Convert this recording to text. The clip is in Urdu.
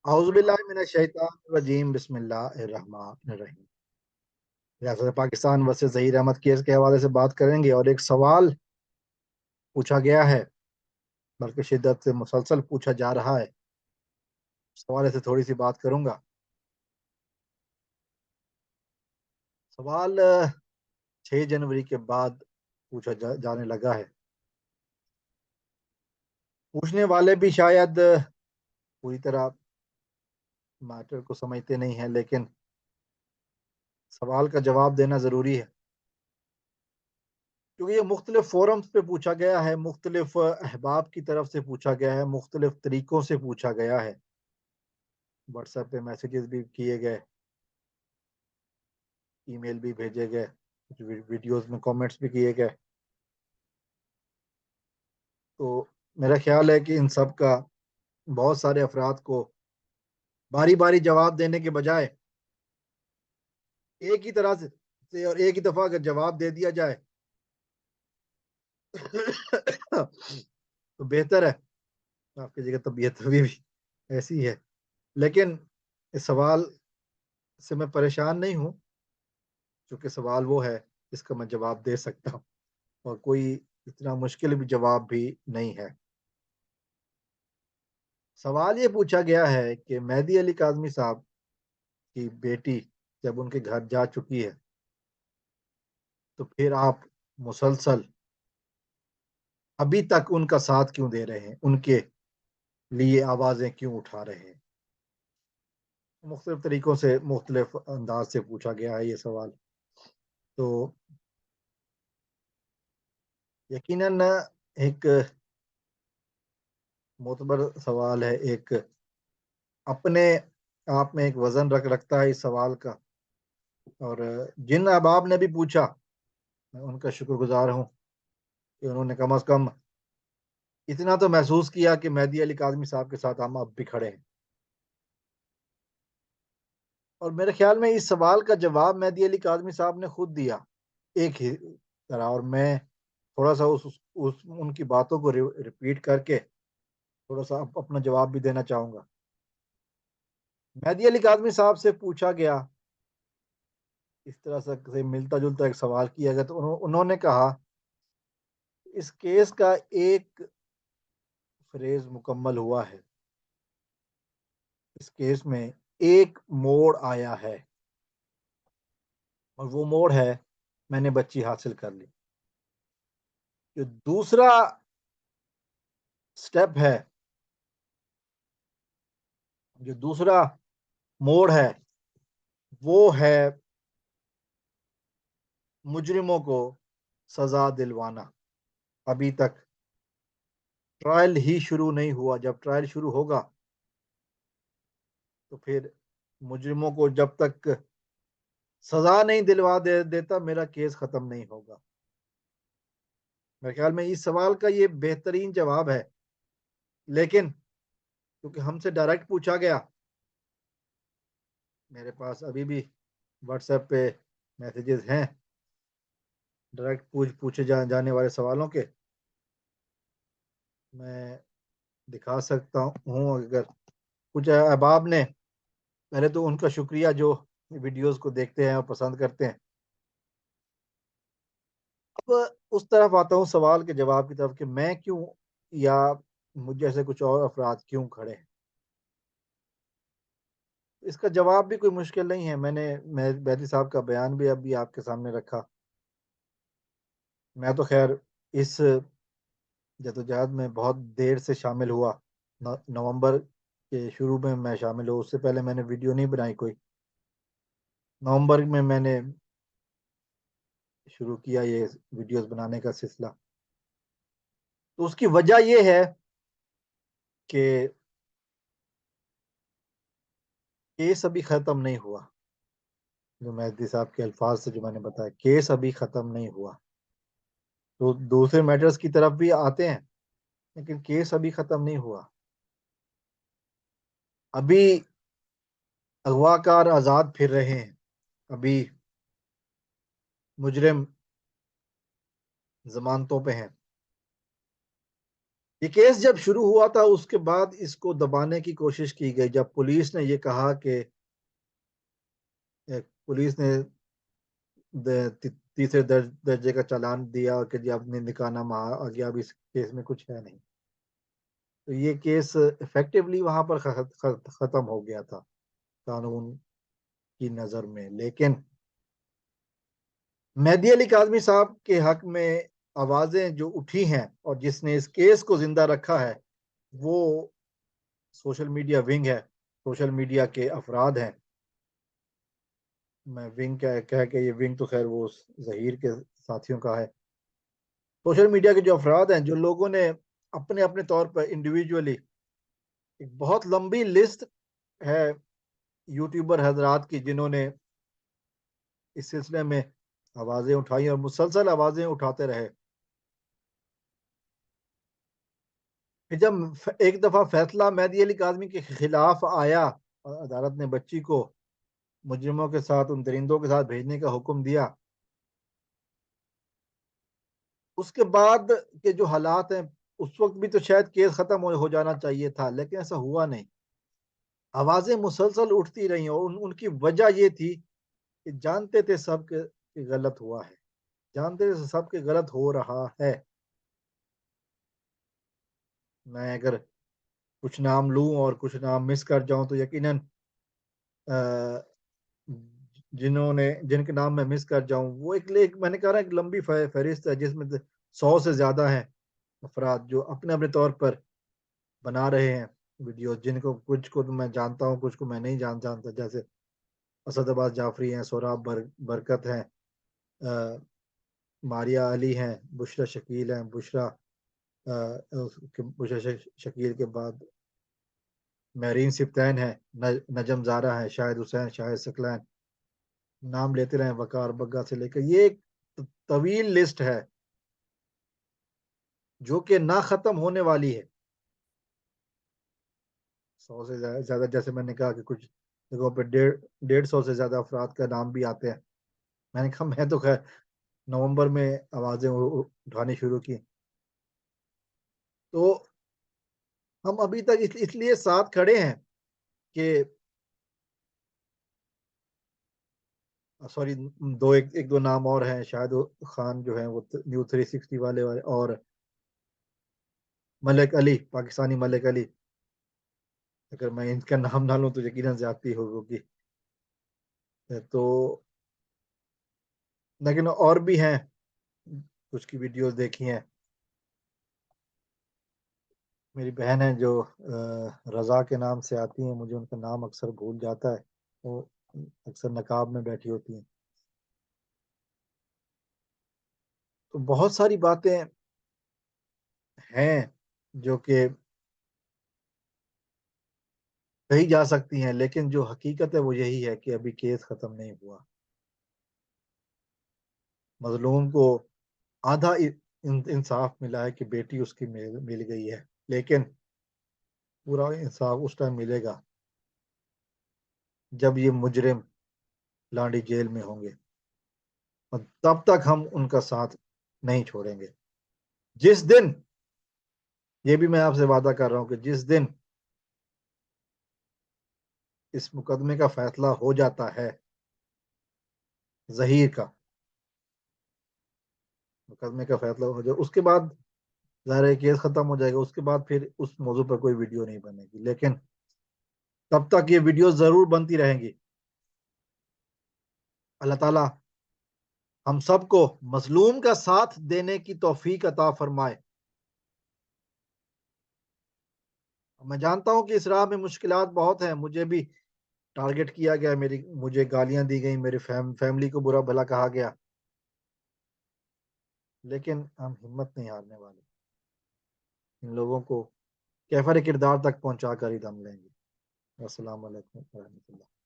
اعوذ باللہ من الشیطان الرجیم بسم اللہ الرحمن الرحیم۔ ریاست پاکستان ورسز ظہیر احمد کیس کے حوالے سے بات کریں گے، اور ایک سوال پوچھا گیا ہے، بلکہ شدت سے مسلسل پوچھا جا رہا ہے، اس حوالے سے تھوڑی سی بات کروں گا۔ سوال 6 جنوری کے بعد پوچھا جانے لگا ہے۔ پوچھنے والے بھی شاید پوری طرح میٹر کو سمجھتے نہیں ہیں، لیکن سوال کا جواب دینا ضروری ہے، کیونکہ یہ مختلف فورمز پہ پوچھا گیا ہے، مختلف احباب کی طرف سے پوچھا گیا ہے، مختلف طریقوں سے پوچھا گیا ہے۔ واٹس ایپ پہ میسیجز بھی کیے گئے، ای میل بھی بھیجے گئے، کچھ ویڈیوز میں کامنٹس بھی کیے گئے۔ تو میرا خیال ہے کہ ان سب کا بہت سارے افراد کو باری باری جواب دینے کے بجائے ایک ہی طرح سے اور ایک ہی دفعہ اگر جواب دے دیا جائے تو بہتر ہے۔ آپ کی جگہ طبیعت ابھی بھی ایسی ہے، لیکن اس سوال سے میں پریشان نہیں ہوں، چونکہ سوال وہ ہے جس کا میں جواب دے سکتا ہوں، اور کوئی اتنا مشکل بھی جواب بھی نہیں ہے۔ سوال یہ پوچھا گیا ہے کہ مہدی علی کاظمی صاحب کی بیٹی جب ان کے گھر جا چکی ہے تو پھر آپ مسلسل ابھی تک ان کا ساتھ کیوں دے رہے ہیں، ان کے لیے آوازیں کیوں اٹھا رہے ہیں؟ مختلف طریقوں سے مختلف انداز سے پوچھا گیا ہے یہ سوال۔ تو یقیناً ایک معتبر سوال ہے، ایک اپنے آپ میں ایک وزن رکھتا ہے اس سوال کا، اور جن احباب نے بھی پوچھا میں ان کا شکر گزار ہوں کہ انہوں نے کم از کم اتنا تو محسوس کیا کہ مہدی علی کاظمی صاحب کے ساتھ ہم اب بھی کھڑے ہیں۔ اور میرے خیال میں اس سوال کا جواب مہدی علی کاظمی صاحب نے خود دیا ایک ہی طرح، اور میں تھوڑا سا ان کی باتوں کو ریپیٹ کر کے تھوڑا سا اپنا جواب بھی دینا چاہوں گا۔ مہدی علی کاظمی صاحب سے پوچھا گیا، اس طرح سے ملتا جلتا ایک سوال کیا گیا، تو انہوں نے کہا اس کیس کا ایک فریز مکمل ہوا ہے، اس کیس میں ایک موڑ آیا ہے، اور وہ موڑ ہے میں نے بچی حاصل کر لی۔ جو دوسرا سٹیپ ہے، جو دوسرا موڑ ہے، وہ ہے مجرموں کو سزا دلوانا۔ ابھی تک ٹرائل ہی شروع نہیں ہوا، جب ٹرائل شروع ہوگا تو پھر مجرموں کو جب تک سزا نہیں دلوا دیتا میرا کیس ختم نہیں ہوگا۔ میرے خیال میں اس سوال کا یہ بہترین جواب ہے، لیکن کیونکہ ہم سے ڈائریکٹ پوچھا گیا، میرے پاس ابھی بھی واٹس ایپ پہ میسیجز ہیں ڈائریکٹ پوچھے جانے والے سوالوں کے، میں دکھا سکتا ہوں اگر کچھ احباب نے، پہلے تو ان کا شکریہ جو ویڈیوز کو دیکھتے ہیں اور پسند کرتے ہیں۔ اب اس طرف آتا ہوں سوال کے جواب کی طرف کہ میں کیوں یا مجھ جیسے کچھ اور افراد کیوں کھڑے ہیں۔ اس کا جواب بھی کوئی مشکل نہیں ہے، میں نے مہدی صاحب کا بیان بھی ابھی آپ کے سامنے رکھا۔ میں تو خیر اس جدوجہد میں بہت دیر سے شامل ہوا، نومبر کے شروع میں شامل ہوا، اس سے پہلے میں نے ویڈیو نہیں بنائی کوئی۔ نومبر میں نے شروع کیا یہ ویڈیوز بنانے کا سلسلہ، تو اس کی وجہ یہ ہے کہ کیس ابھی ختم نہیں ہوا، جو مہدی صاحب کے الفاظ سے جو میں نے بتایا، کیس ابھی ختم نہیں ہوا۔ تو دوسرے میٹرز کی طرف بھی آتے ہیں، لیکن کیس ابھی ختم نہیں ہوا۔ ابھی اغوا کار آزاد پھر رہے ہیں، ابھی مجرم ضمانتوں پہ ہیں، یہ کیس جب شروع ہوا تھا اس کے بعد اس کو دبانے کی کوشش کی گئی، جب پولیس نے یہ کہا کہ پولیس نے تیسرے درجے کا چالان دیا کہ جی اب نکاح نامہ آ گیا، اب اس کیس میں کچھ ہے نہیں، تو یہ کیس افیکٹولی وہاں پر ختم ہو گیا تھا قانون کی نظر میں۔ لیکن مہدی علی کاظمی صاحب کے حق میں آوازیں جو اٹھی ہیں اور جس نے اس کیس کو زندہ رکھا ہے وہ سوشل میڈیا ونگ ہے، سوشل میڈیا کے افراد ہیں۔ میں ونگ کہہ کہ یہ ونگ تو خیر وہ ظہیر کے ساتھیوں کا ہے۔ سوشل میڈیا کے جو افراد ہیں، جو لوگوں نے اپنے اپنے طور پر انڈیویجولی، ایک بہت لمبی لسٹ ہے یوٹیوبر حضرات کی جنہوں نے اس سلسلے میں آوازیں اٹھائی اور مسلسل آوازیں اٹھاتے رہے۔ پھر جب ایک دفعہ فیصلہ مہدی علی کاظمی کے خلاف آیا اور عدالت نے بچی کو مجرموں کے ساتھ، ان درندوں کے ساتھ بھیجنے کا حکم دیا، اس کے بعد کے جو حالات ہیں، اس وقت بھی تو شاید کیس ختم ہو جانا چاہیے تھا، لیکن ایسا ہوا نہیں۔ آوازیں مسلسل اٹھتی رہی اور ان کی وجہ یہ تھی کہ جانتے تھے سب کہ غلط ہوا ہے، جانتے تھے سب کے غلط ہو رہا ہے۔ میں اگر کچھ نام لوں اور کچھ نام مس کر جاؤں تو یقیناً جن کے نام میں مس کر جاؤں وہ ایک میں نے کہا ایک لمبی فہرست ہے جس میں 100 سے زیادہ ہیں افراد جو اپنے اپنے طور پر بنا رہے ہیں ویڈیو، جن کو کچھ کو میں جانتا ہوں، کچھ کو میں نہیں جانتا، جیسے اسد عباس جعفری ہیں، سوراب برکت ہیں، ماریہ علی ہیں، بشرا شکیل ہیں، بشرا شکیل کے بعد مہرین سبطین ہے، نجم زارہ ہے، شاہد حسین، شاہد ثقلین، نام لیتے رہے، وقار بگا سے لے کر یہ ایک طویل لسٹ ہے جو کہ نہ ختم ہونے والی ہے۔ 100 سے زیادہ، جیسے میں نے کہا کہ کچھ جگہوں پہ 150 سے زیادہ افراد کا نام بھی آتے ہیں۔ میں نے کہا میں تو خیر نومبر میں آوازیں اٹھانی شروع کی، تو ہم ابھی تک اس لیے ساتھ کھڑے ہیں کہ سوری ایک دو نام اور ہیں، شاہد خان جو ہیں وہ نیو 360 والے اور ملک علی، پاکستانی ملک علی، اگر میں ان کا نام نہ لوں تو یقیناً زیادتی ہوگی، تو لیکن اور بھی ہیں، کچھ کی ویڈیوز دیکھی ہیں۔ میری بہن ہے جو رضا کے نام سے آتی ہیں، مجھے ان کا نام اکثر بھول جاتا ہے، وہ اکثر نقاب میں بیٹھی ہوتی ہیں۔ تو بہت ساری باتیں ہیں جو کہ کہی جا سکتی ہیں، لیکن جو حقیقت ہے وہ یہی ہے کہ ابھی کیس ختم نہیں ہوا۔ مظلوم کو آدھا انصاف ملا ہے کہ بیٹی اس کی مل گئی ہے، لیکن پورا انصاف اس ٹائم ملے گا جب یہ مجرم لانڈی جیل میں ہوں گے، اور تب تک ہم ان کا ساتھ نہیں چھوڑیں گے۔ جس دن، یہ بھی میں آپ سے وعدہ کر رہا ہوں کہ جس دن اس مقدمے کا فیصلہ ہو جاتا ہے، ظہیر کا مقدمے کا فیصلہ ہو جائے، اس کے بعد ظاہر ہے کیس ختم ہو جائے گا، اس کے بعد پھر اس موضوع پر کوئی ویڈیو نہیں بنے گی، لیکن تب تک یہ ویڈیو ضرور بنتی رہیں گی۔ اللہ تعالیٰ ہم سب کو مظلوم کا ساتھ دینے کی توفیق عطا فرمائے۔ میں جانتا ہوں کہ اس راہ میں مشکلات بہت ہیں، مجھے بھی ٹارگٹ کیا گیا، مجھے گالیاں دی گئیں، میری فیملی کو برا بھلا کہا گیا، لیکن ہم ہمت نہیں ہارنے والے، ان لوگوں کو کیفر کردار تک پہنچا کر ہی دم لیں گے۔ السلام علیکم ورحمۃ اللہ۔